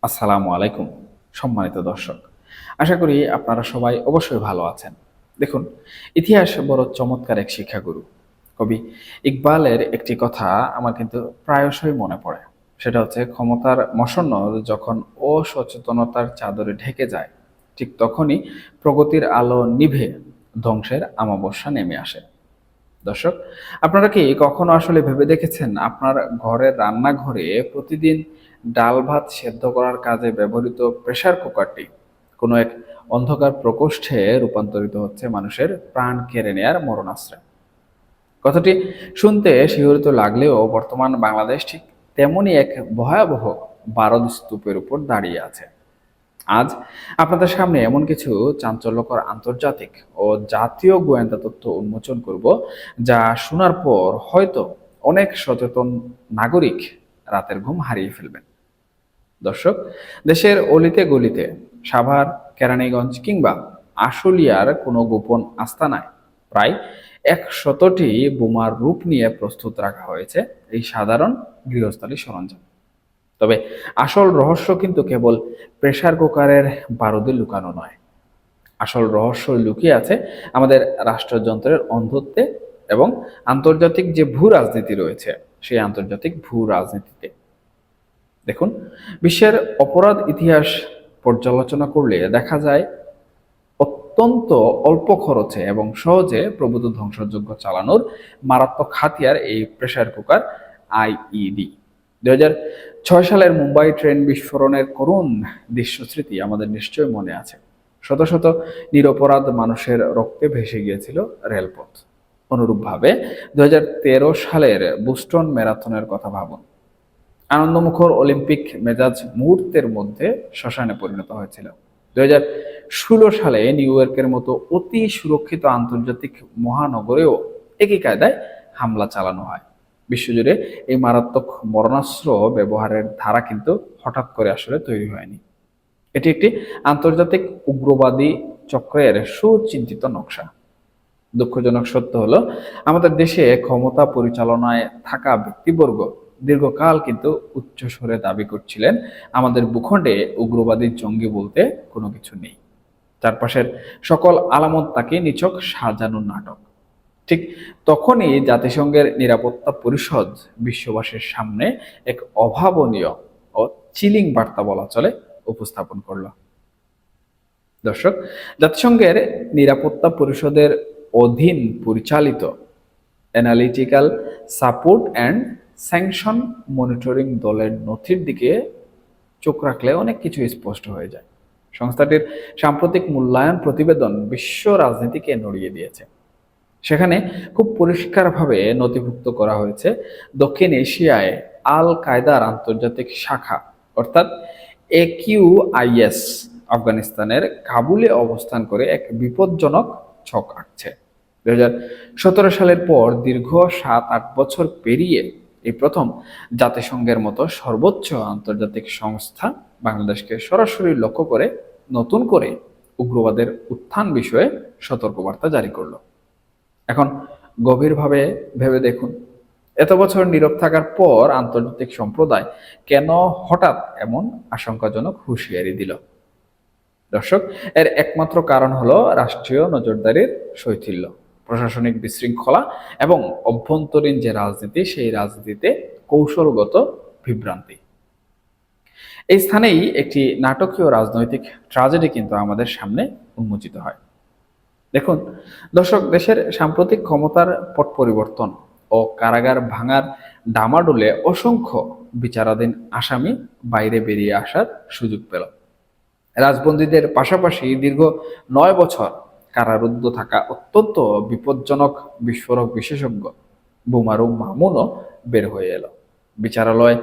আসসালামু আলাইকুম সম্মানিত দর্শক। আশা করি আপনারা সবাই অবশ্যই ভালো আছেন। দেখুন, ইতিহাস বড় চমৎকার এক শিক্ষাগুরু। কবি ইকবালের একটি কথা আমার কিন্তু প্রায়শই মনে পড়ে। সেটা হচ্ছে, ক্ষমতার মসনদ যখন অসচেতনতার চাদরে ঢেকে যায়, ঠিক তখনই প্রগতির আলো নিভে ধ্বংসের আমাবস্যা নেমে আসে। দর্শক, আপনারা কি কখনো আসলে ভেবে দেখেছেন আপনার ঘরের রান্নাঘরে প্রতিদিন ডাল ভাত সেদ্ধ করার কাজে ব্যবহৃত প্রেসার কুকারটি কোনো এক অন্ধকার প্রকোষ্ঠে রূপান্তরিত হচ্ছে মানুষের প্রাণ কেড়ে নেয়ার মরণাস্ত্রে? কথাটি শুনতে শিহরিত লাগলেও বর্তমান বাংলাদেশ ঠিক তেমনই এক ভয়াবহ বারদ স্তূপের উপর দাঁড়িয়ে আছে। আজ আপনাদের সামনে এমন কিছু চাঞ্চল্যকর আন্তর্জাতিক ও জাতীয় গোয়েন্দা তথ্য উন্মোচন করব, যা শোনার পর হয়তো অনেক সচেতন নাগরিক রাতের ঘুম হারিয়ে ফেলবেন। দর্শক, দেশের অলিতে গলিতে, সাভার, কেরানীগঞ্জ কিংবা আশুলিয়ার কোনো গোপন আস্তানায় প্রায় 100টি বোমার রূপ নিয়ে প্রস্তুত রাখা হয়েছে এই সাধারণ গৃহস্থালী সরঞ্জাম। তবে আসল রহস্য কিন্তু কেবল প্রেসার কুকারের বারুদে লুকানো নয়। আসল রহস্য লুকিয়ে আছে আমাদের রাষ্ট্রযন্ত্রের অন্ধত্বে এবং আন্তর্জাতিক যে ভূ রাজনীতি রয়েছে, সেই আন্তর্জাতিক ভূ রাজনীতিতে। দেখুন, বিশ্বের অপরাধ ইতিহাস পর্যালোচনা করলে দেখা যায়, অত্যন্ত অল্প খরচে এবং সহজে প্রভূত ধ্বংসযজ্ঞ চালানোর মারাত্মক হাতিয়ার এই প্রেসার কুকার আইইডি। 2006 সালের মুম্বাই ট্রেন বিস্ফোরণের করুণ দৃশ্যস্মৃতি আমাদের নিশ্চয় মনে আছে। শত শত নিরপরাধ মানুষের রক্তে ভেসে গিয়েছিল রেলপথ। অনুরূপভাবে 2013 সালের বুস্টন ম্যারাথনের কথা ভাবুন। আনন্দমুখর অলিম্পিক মেজাজ মুহূর্তের মধ্যে শ্মশানে পরিণত হয়েছিল। 2016 সালে নিউ ইয়র্কের মতো অতি সুরক্ষিত আন্তর্জাতিক মহানগরেও একই কায়দায় হামলা চালানো হয়। বিশ্বজুড়ে এই মারাত্মক মরণাস্ত্র ব্যবহারের ধারা কিন্তু হঠাৎ করে আসলে তৈরি হয়নি। এটি একটি আন্তর্জাতিক উগ্রবাদী চক্রের সুচিন্তিত নকশা। দুঃখজনক সত্য হলো, আমাদের দেশে ক্ষমতা পরিচালনায় থাকা ব্যক্তিবর্গ দীর্ঘকাল কিন্তু উচ্চস্বরে দাবি করছিলেন আমাদের ভূখণ্ডে উগ্রবাদী জঙ্গি বলতে কোনো কিছু নেই। চারপাশের সকল আলামত তাকে নিছক সাজানো নাটক। ঠিক তখনই জাতিসংঘের নিরাপত্তা পরিষদ বিশ্ববাসীর সামনে এক অভাবনীয় ও চিলিং বার্তা বলা চলে উপস্থাপন করল। দর্শক, জাতিসংঘের নিরাপত্তা পরিষদের অধীন পরিচালিত analytical support and sanction monitoring দলের নথির দিকে চোখ রাখলে অনেক কিছু স্পষ্ট হয়ে যায়। সংস্থাটির সাম্প্রতিক মূল্যায়ন প্রতিবেদন বিশ্ব রাজনীতিকে নড়িয়ে দিয়েছে। সেখানে খুব পরিষ্কারভাবে নথিভুক্ত করা হয়েছে, দক্ষিণ এশিয়ায় আল কায়দার আন্তর্জাতিক শাখা অর্থাৎ AQIS আফগানিস্তানের কাবুলে অবস্থান করে এক বিপজ্জনক ছক আঁকছে। 2017 সালের পর দীর্ঘ 7-8 বছর পেরিয়ে এই প্রথম জাতিসংঘের মতো সর্বোচ্চ আন্তর্জাতিক সংস্থা বাংলাদেশকে সরাসরি লক্ষ্য করে নতুন করে উগ্রবাদের উত্থান বিষয়ে সতর্কবার্তা জারি করলো। এখন গভীরভাবে ভেবে দেখুন, এত বছর নীরব থাকার পর আন্তর্জাতিক সম্প্রদায় কেন হঠাৎ এমন আশঙ্কাজনক হুঁশিয়ারি দিল? দর্শক, এর একমাত্র কারণ হলো রাষ্ট্রীয় নজরদারির শৈথিল্য, প্রশাসনিক বিশৃঙ্খলা এবং অভ্যন্তরীণ যে রাজনীতি, সেই রাজনীতিতে কৌশলগত বিভ্রান্তি। এই স্থানেই একটি নাটকীয় রাজনৈতিক ট্র্যাজেডি কিন্তু আমাদের সামনে উন্মোচিত হয়। দেখুন দর্শক, দেশের সাম্প্রতিক ক্ষমতার পট পরিবর্তন ও কারাগার ভাঙার ডামাডোলে অসংখ্য বিচারাধীন আসামি বাইরে বেরিয়ে আসার সুযোগ পেল। রাজবন্দীদের পাশাপাশি দীর্ঘ 9 বছর কারারুদ্ধ থাকা অত্যন্ত বিপজ্জনক বিস্ফোরক বিশেষজ্ঞ বুমারুম মামুনও বের হয়ে এলো। বিচারালয়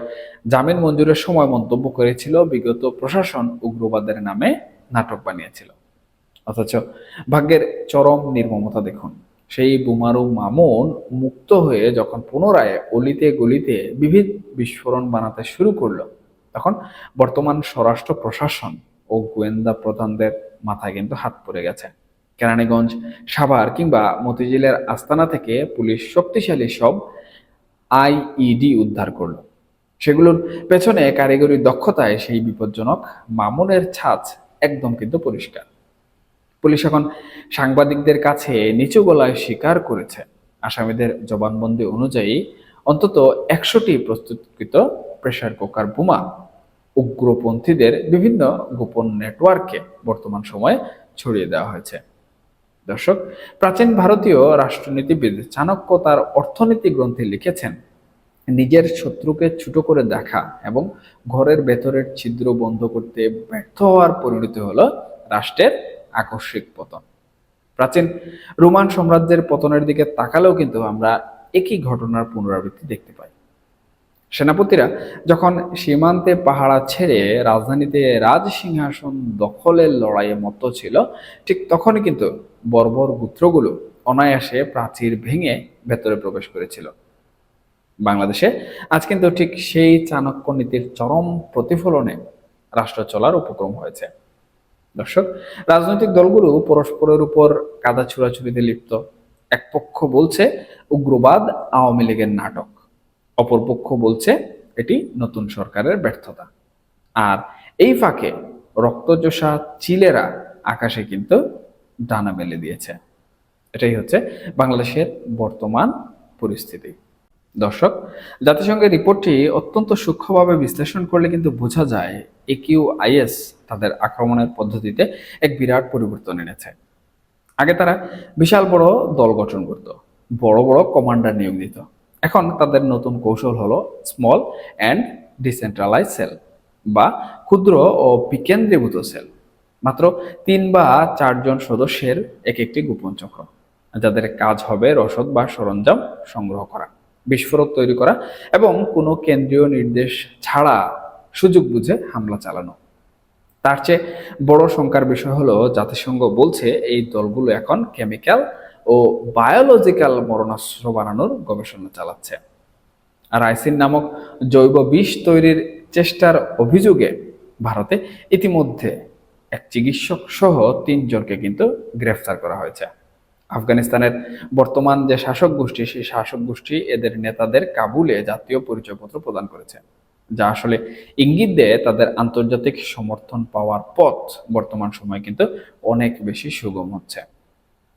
জামিন মঞ্জুরের সময় মন্তব্য করেছিল, বিগত প্রশাসন উগ্রবাদের নামে নাটক বানিয়েছিল। অথচ ভাগ্যের চরম নির্মমতা দেখুন, সেই বুমারু মামুন মুক্ত হয়ে যখন পুনরায় অলিতে গলিতে বিবিধ বিস্ফোরণ বানাতে শুরু করলো, তখন বর্তমান স্বরাষ্ট্র প্রশাসন ও গোয়েন্দা প্রধানদের মাথায় কিন্তু হাত পড়ে গেছে। কেরানীগঞ্জ, সাভার কিংবা মতিঝিলের আস্তানা থেকে পুলিশ শক্তিশালী সব আইইডি উদ্ধার করলো। সেগুলোর পেছনে কারিগরি দক্ষতায় সেই বিপজ্জনক মামুনের ছাঁচ একদম কিন্তু পরিষ্কার। পুলিশ এখন সাংবাদিকদের কাছে নিচু গলায় স্বীকার করেছে, আসামিদের জবানবন্দি অনুযায়ী অন্তত 100টি প্রস্তুতকৃত প্রেসার কুকার বোমা উগ্রপন্থীদের বিভিন্ন গোপন নেটওয়ার্কে বর্তমান সময়ে ছড়িয়ে দেওয়া হয়েছে। দর্শক, প্রাচীন ভারতীয় রাষ্ট্রনীতিবিদ চাণক্য তার অর্থনীতি গ্রন্থে লিখেছেন, নিজের শত্রুকে ছোট করে দেখা এবং ঘরের ভেতরের ছিদ্র বন্ধ করতে ব্যর্থ হওয়ার পরিণতি হলো রাষ্ট্রের আকস্মিক পতন। প্রাচীন রোমান সাম্রাজ্যের পতনের দিকে তাকালেও কিন্তু আমরা একই ঘটনার পুনরাবৃত্তি দেখতে পাই। সেনাপতিরা যখন সীমান্তে পাহারা ছেড়ে রাজধানীতে রাজ সিংহাসন দখলের লড়াইয়ে মত্ত ছিল, ঠিক তখনই কিন্তু বর্বর গোত্রগুলো অনায়াসে প্রাচীর ভেঙে ভেতরে প্রবেশ করেছিল। বাংলাদেশে আজ কিন্তু ঠিক সেই চাণক্য নীতির চরম প্রতিফলনে রাষ্ট্র চলার উপক্রম হয়েছে। দর্শক, রাজনৈতিক দলগুলো পরস্পরের উপর কাদা ছুড়াছুড়িতে লিপ্ত। এক পক্ষ বলছে উগ্রবাদ আওয়ামী লীগের নাটক, অপর পক্ষ বলছে এটি নতুন সরকারের ব্যর্থতা। আর এই ফাঁকে রক্তচোষা চিলেরা আকাশে কিন্তু ডানা মেলে দিয়েছে। এটাই হচ্ছে বাংলাদেশের বর্তমান পরিস্থিতি। দর্শক, জাতিসংঘের রিপোর্টটি অত্যন্ত সূক্ষ্মভাবে বিশ্লেষণ করলে কিন্তু বোঝা যায় AQIS তাদের আক্রমণের পদ্ধতিতে এক বিরাট পরিবর্তন এনেছে। আগে তারা বিশাল বড় দল গঠন করত, বড় বড় কমান্ডার নিয়োগ দিত। এখন তাদের নতুন কৌশল হলো স্মল অ্যান্ড ডিসেন্ট্রালাইজ সেল বা ক্ষুদ্র ও বিকেন্দ্রীভূত সেল। মাত্র 3 বা 4 জন সদস্যের এক একটি গোপন চক্র, যাদের কাজ হবে রসদ বা সরঞ্জাম সংগ্রহ করা, বিস্ফোরক তৈরি করা এবং কোনো কেন্দ্রীয় নির্দেশ ছাড়া সুযোগ বুঝে হামলা চালানো। তার চেয়ে বড় শঙ্কার বিষয় হলো, জাতিসংঘ বলছে এই দলগুলো এখন কেমিক্যাল ও বায়োলজিক্যাল মরণাস্ত্র বানানোর গবেষণা চালাচ্ছে। আর আইসিন নামক জৈব বিষ তৈরির চেষ্টার অভিযোগে ভারতে ইতিমধ্যে এক চিকিৎসক সহ 3 জনকে কিন্তু গ্রেফতার করা হয়েছে। আফগানিস্তানের বর্তমান যে শাসক গোষ্ঠী, সেই শাসক গোষ্ঠী এদের নেতাদের কাবুলে জাতীয় পরিচয়পত্র প্রদান করেছে, যা আসলে ইঙ্গিত দেয় তাদের আন্তর্জাতিক সমর্থন পাওয়ার পথ বর্তমান সময়ে কিন্তু অনেক বেশি সুগম হচ্ছে।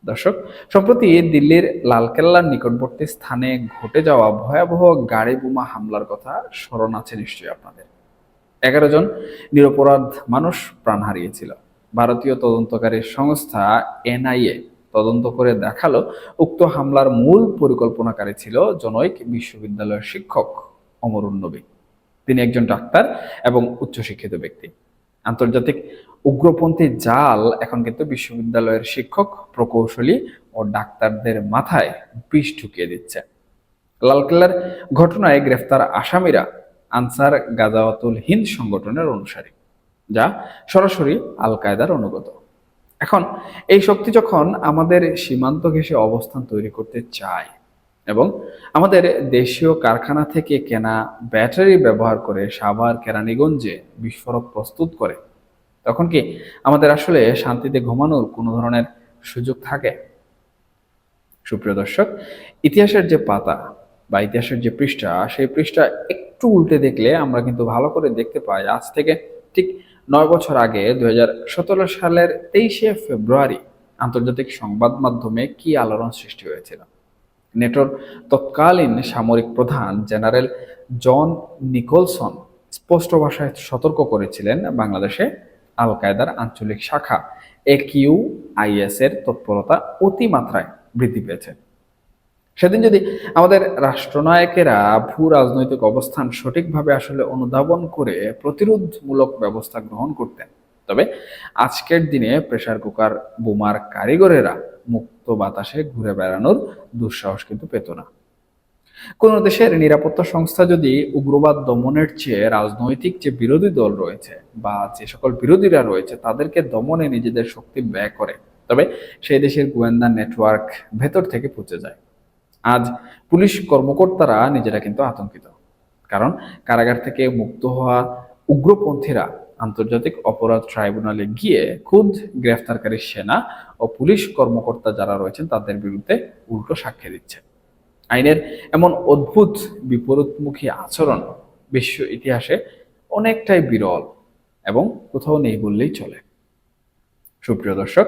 দর্শক, সম্প্রতি দিল্লির লালকেল্লার নিকটবর্তী স্থানে ঘটে যাওয়া ভয়াবহ গাড়ি বোমা হামলার কথা স্মরণ আছে নিশ্চয়ই আপনাদের। 11 জন নিরপরাধ মানুষ প্রাণ হারিয়েছিল। ভারতীয় তদন্তকারী সংস্থা NIA তদন্ত করে দেখালো, উক্ত হামলার মূল পরিকল্পনাকারী ছিল জনৈক বিশ্ববিদ্যালয়ের শিক্ষক অমরুন নবী। তিনি একজন ডাক্তার এবং উচ্চশিক্ষিত ব্যক্তি। আন্তর্জাতিক উগ্রপন্থী জাল এখন কিন্তু বিশ্ববিদ্যালয়ের শিক্ষক, প্রকৌশলী ও ডাক্তারদের মাথায় বিষ ঢুকিয়ে দিচ্ছে। লালকেল্লার ঘটনায় গ্রেফতার আসামিরা আনসার গাজাওয়াতুল হিন্দ সংগঠনের অনুসারী, যা সরাসরি আল কায়দার অনুগত। এখন এই শক্তি যখন আমাদের সীমান্ত ঘেঁষে অবস্থান তৈরি করতে চায় এবং আমাদের দেশীয় কারখানা থেকে কেনা ব্যাটারি ব্যবহার করে সাভার কেরানীগঞ্জে বিস্ফোরক প্রস্তুত করে, তখন কি আমাদের আসলে শান্তিতে ঘুমানোর কোনো ধরনের সুযোগ থাকে? সুপ্রিয় দর্শক, ইতিহাসের যে পাতা বা ইতিহাসের যে পৃষ্ঠা, সেই পৃষ্ঠা একটু উল্টে দেখলে আমরা কিন্তু ভালো করে দেখতে পাই, আজ থেকে ঠিক 9 বছর আগে 2017 সালের 23শে ফেব্রুয়ারি আন্তর্জাতিক সংবাদ মাধ্যমে কি আলোড়ন সৃষ্টি হয়েছিল। নেটোর তৎকালীন সামরিক প্রধান জেনারেল জন নিকোলসন স্পষ্ট ভাষায় সতর্ক করেছিলেন, বাংলাদেশে আল কায়দার আঞ্চলিক শাখা AQIS এর তৎপরতা অতিমাত্রায় বৃদ্ধি পেয়েছে। সেদিন যদি আমাদের রাষ্ট্রনায়কেরা ভূ রাজনৈতিক অবস্থান সঠিকভাবে আসলে অনুধাবন করে প্রতিরোধমূলক ব্যবস্থা গ্রহণ করতেন, তবে আজকের দিনে প্রেসার কুকার বোমার কারিগরেরা মুক্ত বাতাসে ঘুরে বেড়ানোর দুঃসাহস কিন্তু পেত না। কোন দেশের নিরাপত্তা সংস্থা যদি উগ্রবাদ দমনের চেয়ে রাজনৈতিক যে বিরোধী দল রয়েছে বা যে সকল বিরোধীরা রয়েছে তাদেরকে দমনে নিজেদের শক্তি ব্যয় করে, তবে সেই দেশের গোয়েন্দা নেটওয়ার্ক ভেতর থেকে পচে যায়। আজ পুলিশ কর্মকর্তারা নিজেরা কিন্তু আতঙ্কিত, কারণ কারাগার থেকে মুক্ত হওয়া উগ্রপন্থীরা আন্তর্জাতিক অপরাধ ট্রাইব্যুনালে গিয়ে খুদ গ্রেফতারকারী সেনা ও পুলিশ কর্মকর্তা যারা রয়েছেন তাদের বিরুদ্ধে উল্টো সাক্ষ্য দিচ্ছে। আইনের এমন অদ্ভুত বিপরীতমুখী আচরণ বিশ্ব ইতিহাসে অনেকটাই বিরল এবং কোথাও নেই বললেই চলে। সুপ্রিয় দর্শক,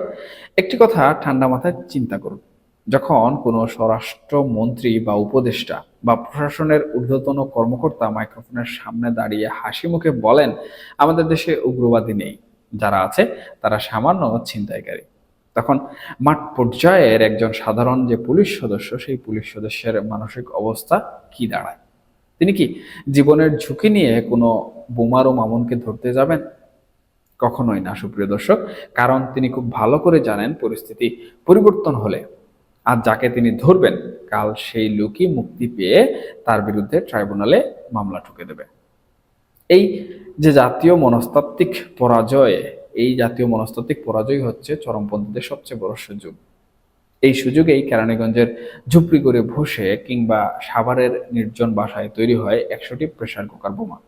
একটি কথা ঠান্ডা মাথায় চিন্তা করুন। যখন কোনো স্বরাষ্ট্রমন্ত্রী বা উপদেষ্টা বা প্রশাসনের ঊর্ধ্বতন কর্মকর্তা মাইক্রোফোনের সামনে দাঁড়িয়ে হাসি মুখে বলেন আমাদের দেশে উগ্রবাদী নেই, যারা আছে তারা সামান্য ছিনতাইকারী, তখন মাঠ পর্যায়ের একজন সাধারণ যে পুলিশ সদস্য, সেই পুলিশ সদস্যের মানসিক অবস্থা কি দাঁড়ায়? তিনি কি জীবনের ঝুঁকি নিয়ে কোনো বোমারো মামুনকে ধরতে যাবেন? কখনোই না, সুপ্রিয় দর্শক। কারণ তিনি খুব ভালো করে জানেন পরিস্থিতি পরিবর্তন হলে আজ যাকে তিনি ধরবেন, কাল সেই লোকই মুক্তি পেয়ে তার বিরুদ্ধে ট্রাইব্যুনালে মামলা ঠুকে দেবে। এই যে জাতীয় মনস্তাত্ত্বিক পরাজয়, এই জাতীয় মনস্তাত্ত্বিক পরাজয় হচ্ছে চরমপন্থীদের সবচেয়ে বড় সুযোগ। এই সুযোগেই কেরানীগঞ্জের ঝুপড়ি করে বসে কিংবা সাভারের নির্জন বাসায় তৈরি হয় 100টি প্রেসার কুকার বোমা,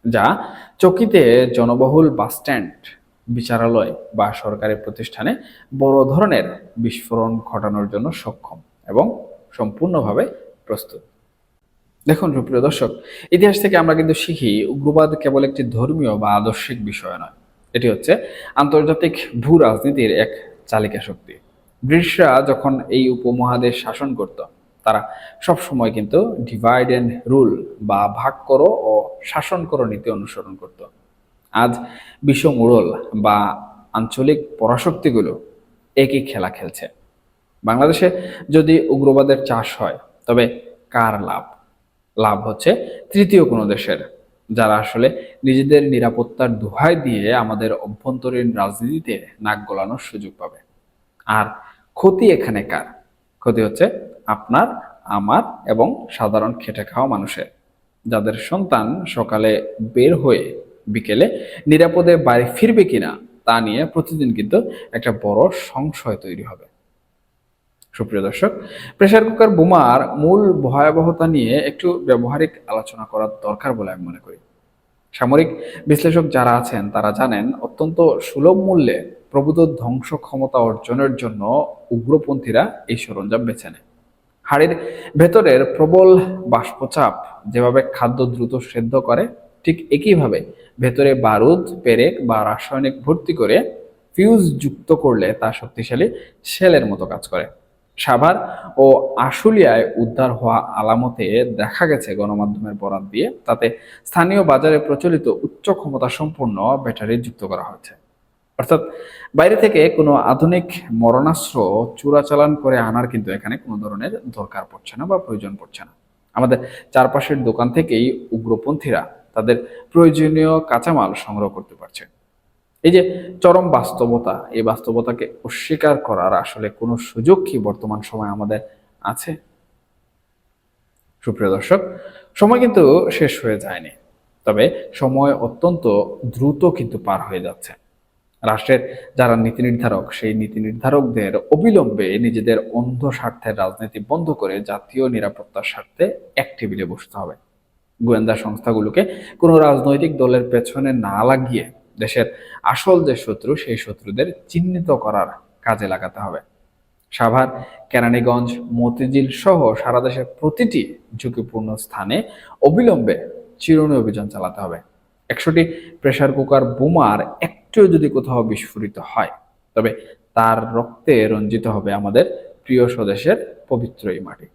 যা চকিতে জনবহুল বাসস্ট্যান্ড, বিচারালয় বা সরকারি প্রতিষ্ঠানে বড় ধরনের বিস্ফোরণ ঘটানোর জন্য সক্ষম এবং সম্পূর্ণভাবে প্রস্তুত। দেখুন সুপ্রিয় দর্শক, ইতিহাস থেকে আমরা কিন্তু শিখি উগ্রবাদ কেবল একটি ধর্মীয় বা আদর্শিক বিষয় নয়, এটি হচ্ছে আন্তর্জাতিক ভূ রাজনীতির এক চালিকা শক্তি। ব্রিটিশরা যখন এই উপমহাদেশ শাসন করত, তারা সব সময় কিন্তু ডিভাইড অ্যান্ড রুল বা ভাগ করো ও শাসন করো নীতি অনুসরণ করত। আজ বিশ্বমোড়ল বা আঞ্চলিক পরাশক্তিগুলো একই খেলা খেলছে। বাংলাদেশে যদি উগ্রবাদের চাষ হয়, তবে কার লাভ? লাভ হচ্ছে তৃতীয় কোনো দেশের, যারা আসলে নিজেদের নিরাপত্তার দোহাই দিয়ে আমাদের অভ্যন্তরীণ রাজনীতিতে নাক গলানোর সুযোগ পাবে। আর ক্ষতি এখানে কার? ক্ষতি হচ্ছে আপনার, আমার এবং সাধারণ খেটে খাওয়া মানুষের, যাদের সন্তান সকালে বের হয়ে বিকেলে নিরাপদে বাড়ি ফিরবে কিনা তা নিয়ে প্রতিদিন কিন্তু একটা বড় সংশয় তৈরি হবে। সুপ্রিয় দর্শক, প্রেসার কুকার বোমার মূল ভয়াবহতা নিয়ে একটু ব্যবহারিক আলোচনা করার দরকার বলে আমি মনে করি। সামরিক বিশ্লেষক যারা আছেন তারা জানেন অত্যন্ত সুলভ মূল্যে প্রভূত ধ্বংস ক্ষমতা অর্জনের জন্য উগ্রপন্থীরা এই সরঞ্জাম বেছে নেয়। হাড়ির ভেতরের প্রবল বাষ্পচাপ যেভাবে খাদ্য দ্রুত সেদ্ধ করে, ঠিক একইভাবে ভেতরে বারুদ, পেরেক বা রাসায়নিক ভর্তি করে ফিউজ যুক্ত করলে তা শক্তিশালী শেলের মতো কাজ করে। সাভার ও আশুলিয়ায় উদ্ধার হওয়া আলামতে দেখা গেছে গণমাধ্যমের বরাত দিয়ে তাতে স্থানীয় বাজারে প্রচলিত উচ্চ ক্ষমতা সম্পন্ন ব্যাটারি যুক্ত করা হয়েছে। অর্থাৎ বাইরে থেকে কোনো আধুনিক মরণাস্ত্র চোরাচালান করে আনার কিন্তু এখানে কোনো ধরনের দরকার পড়ছে না বা প্রয়োজন পড়ছে না। আমাদের চারপাশের দোকান থেকেই উগ্রপন্থীরা তাদের প্রয়োজনীয় কাঁচামাল সংগ্রহ করতে পারছে। এই যে চরম বাস্তবতা, এই বাস্তবতাকে অস্বীকার করার আসলে কোনো সুযোগ কি বর্তমান সময় আমাদের আছে? সুপ্রিয় দর্শক, সময় কিন্তু শেষ হয়ে যায়নি, তবে সময় অত্যন্ত দ্রুত কিন্তু পার হয়ে যাচ্ছে। রাষ্ট্রের যারা নীতি নির্ধারক, সেই নীতি নির্ধারকদের অবিলম্বে নিজেদের অন্ধ স্বার্থের রাজনীতি বন্ধ করে জাতীয় নিরাপত্তার স্বার্থে এক টেবিলে বসতে হবে। গোয়েন্দা সংস্থাগুলোকে কোনো রাজনৈতিক দলের পেছনে না লাগিয়ে দেশের আসল যে শত্রু, সেই শত্রুদের চিহ্নিত করার কাজে লাগাতে হবে। সাভার, কেরানীগঞ্জ, মতিঝিল সহ সারা দেশের প্রতিটি ঝুঁকিপূর্ণ স্থানে অবিলম্বে চিরুনি অভিযান চালাতে হবে। 100টি প্রেসার কুকার বোমার একটিও যদি কোথাও বিস্ফোরিত হয়, তবে তার রক্তে রঞ্জিত হবে আমাদের প্রিয় স্বদেশের পবিত্র এই মাটি।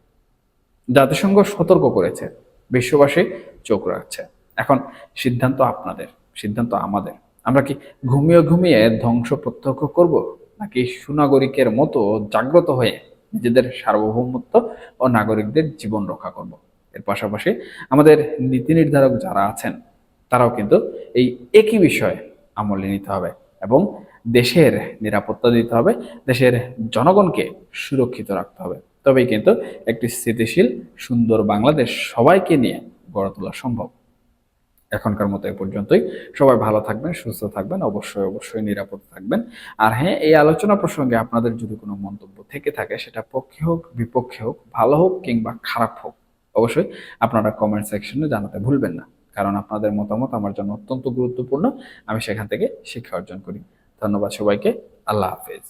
জাতিসংঘ সতর্ক করেছে, বিশ্ববাসী চোখ রাখছে। এখন সিদ্ধান্ত আপনাদের, সিদ্ধান্ত আমাদের। আমরা কি ঘুমিয়ে ঘুমিয়ে ধ্বংস প্রত্যক্ষ করব, নাকি সুনাগরিকের মতো জাগ্রত হয়ে নিজেদের সার্বভৌমত্ব ও নাগরিকদের জীবন রক্ষা করব? এর পাশাপাশি আমাদের নীতি নির্ধারক যারা আছেন, তারাও কিন্তু এই একই বিষয়ে আমলে নিতে হবে এবং দেশের নিরাপত্তা দিতে হবে, দেশের জনগণকে সুরক্ষিত রাখতে হবে। তবেই কিন্তু একটি স্থিতিশীল সুন্দর বাংলাদেশ সবাইকে নিয়ে গড়ে তোলা সম্ভব। এখনকার মতো এ পর্যন্তই। সবাই ভালো থাকবেন, সুস্থ থাকবেন, অবশ্যই অবশ্যই নিরাপদ থাকবেন। আর হ্যাঁ, এই আলোচনা প্রসঙ্গে আপনাদের যদি কোনো মন্তব্য থেকে থাকে, সেটা পক্ষে হোক বিপক্ষে হোক, ভালো হোক কিংবা খারাপ হোক, অবশ্যই আপনারা কমেন্ট সেকশনে জানাতে ভুলবেন না। কারণ আপনাদের মতামত আমার জন্য অত্যন্ত গুরুত্বপূর্ণ। আমি সেখান থেকে শিক্ষা অর্জন করি। ধন্যবাদ সবাইকে। আল্লাহ হাফেজ।